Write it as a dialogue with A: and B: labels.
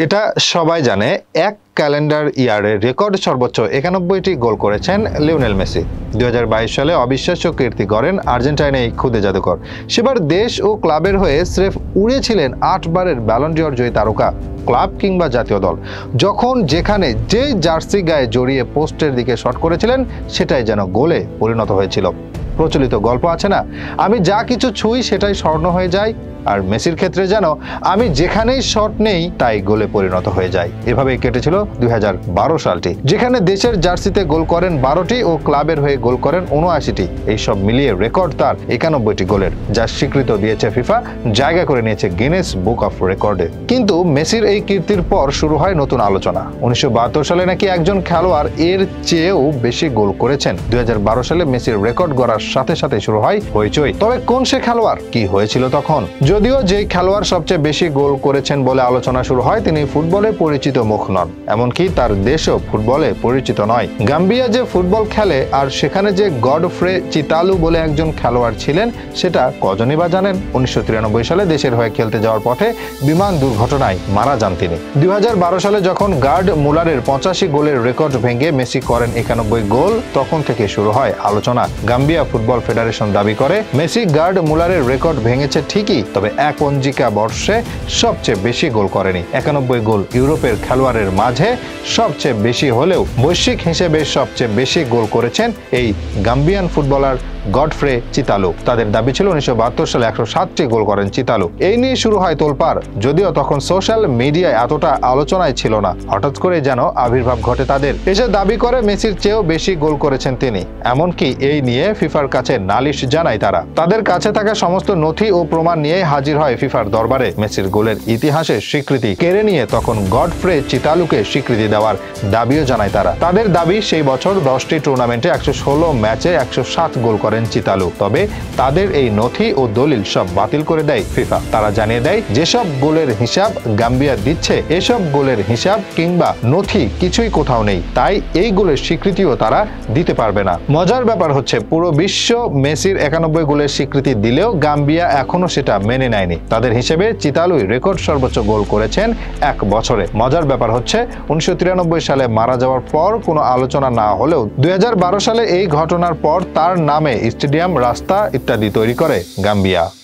A: এটা সবাই জানে, এক ক্যালেন্ডার ইয়ারে রেকর্ড সর্বোচ্চ 91টি গোল করেছেন লিওনেল মেসি। 2022 সালে অবিশ্বাস্য কীর্তি গড়েন আর্জেন্টাইনে এই খুদে জাদুকর। সেবার দেশ ও ক্লাবের হয়ে স্রেফ উড়েছিলেন 8 বারের ব্যালন ডি'অর জয়ী তারকা, ক্লাব কিংবা জাতীয় দল। যখন যেখানে যে জার্সি গায়ে জড়িয়ে পোস্টের দিকে শট করেছিলেন, সেটাই যেন গোলে পরিণত হয়েছিল। প্রচলিত গল্প আছে না, আমি যা কিছু ছুঁই সেটাই স্বর্ণ হয়ে যায়। আর মেসির ক্ষেত্রে যেন আমি যেখানেই শট নেই তাই গোলে পরিণত হয়ে যায়। এভাবেই কেটেছিল 2012 সালটি, যেখানে দেশের জার্সিতে গোল করেন 12টি ও ক্লাবের হয়ে গোল করেন 79টি। এইসব মিলিয়ে রেকর্ড তার 91টি গোলের, যা স্বীকৃত দিয়েছে ফিফা, জায়গা করে নিয়েছে গিনেস বুক অফ রেকর্ডে। কিন্তু মেসির এই কীর্তির পর শুরু হয় নতুন আলোচনা। 1972 সালে নাকি একজন খেলোয়াড় এর চেয়েও বেশি গোল করেছেন। 2012 সালে মেসির রেকর্ড গড়ার সাথে সাথে শুরু হয় হইচই। তবে কোন সে খেলোয়াড়, কি হয়েছিল তখন? যদিও যে খেলোয়াড় সবচেয়ে বেশি গোল করেছেন বলে আলোচনা শুরু হয়, তিনি ফুটবলে পরিচিত মুখ নন, এমনকি তার দেশও ফুটবলে পরিচিত নয়। গাম্বিয়া যে ফুটবল খেলে আর সেখানে যে গডফ্রে চিতালু বলে একজন খেলোয়াড় ছিলেন, সেটা কজনই বা জানেন? 1993 সালে দেশের হয়ে খেলতে যাওয়ার পথে বিমান দুর্ঘটনায় মারা যান তিনি। 2012 সালে যখন গার্ড মুলারের 85 গোলের রেকর্ড ভেঙে মেসি করেন 91 গোল, তখন থেকে শুরু হয় আলোচনা। গাম্বিয়া ফুটবল ফেডারেশন দাবি করে মেসি গার্ড মুলারের রেকর্ড ভেঙেছে ঠিকই, তবে এক পঞ্জিকা বর্ষে সবচেয়ে বেশি গোল করেনি। 91 গোল ইউরোপের খেলোয়াড়ের মাঝে সবচেয়ে বেশি হলেও বৈশ্বিক হিসেবে সবচেয়ে বেশি গোল করেছেন এই গাম্বিয়ান ফুটবলার গডফ্রে চিতালু। তাদের দাবি ছিল 1972 সালে 107টি গোল করেন চিতালু। এই নিয়ে শুরু হয় তোলপাড়, যদিও তখন সোশ্যাল মিডিয়ায় এতটা আলোচনায় ছিল না। হঠাৎ করে যেন আবির্ভাব ঘটে তাদের, এসে দাবি করে মেসির চেয়েও বেশি গোল করেছেন তিনি। এমনকি এই নিয়ে ফিফার কাছে নালিশ জানায় তারা। তাদের কাছে থাকা সমস্ত নথি ও প্রমাণ নিয়ে হাজির হয় ফিফার দরবারে। মেসির গোলের ইতিহাসের স্বীকৃতি কেড়ে নিয়ে তখন গডফ্রে চিতালুকে স্বীকৃতি দেওয়ার দাবিও জানায় তারা। তাদের দাবি, সেই বছর 10টি টুর্নামেন্টে 116 ম্যাচে 107 গোল করেন চিতালু। তবে তাদের এই নথি ও দলিল সব বাতিল করে দেয় ফিফা। তারা জানিয়ে দেয়, যেসব গোলের হিসাব গাম্বিয়া দিচ্ছে, এসব গোলের হিসাব কিংবা নথি কিছুই কোথাও নেই, তাই এই গোলের স্বীকৃতিও তারা দিতে পারবে না। মজার ব্যাপার হচ্ছে, পুরো বিশ্ব মেসির 91 গোলের স্বীকৃতি দিলেও গাম্বিয়া এখনো সেটা মেনে নেয়নি। তাদের হিসেবে চিতালুই রেকর্ড সর্বোচ্চ গোল করেছেন এক বছরে। মজার ব্যাপার হচ্ছে, 1993 সালে মারা যাওয়ার পর কোনো আলোচনা না হলেও 2012 সালে এই ঘটনার পর তার নামে স্টেডিয়াম, রাস্তা ইত্যাদি তৈরি করে গাম্বিয়া।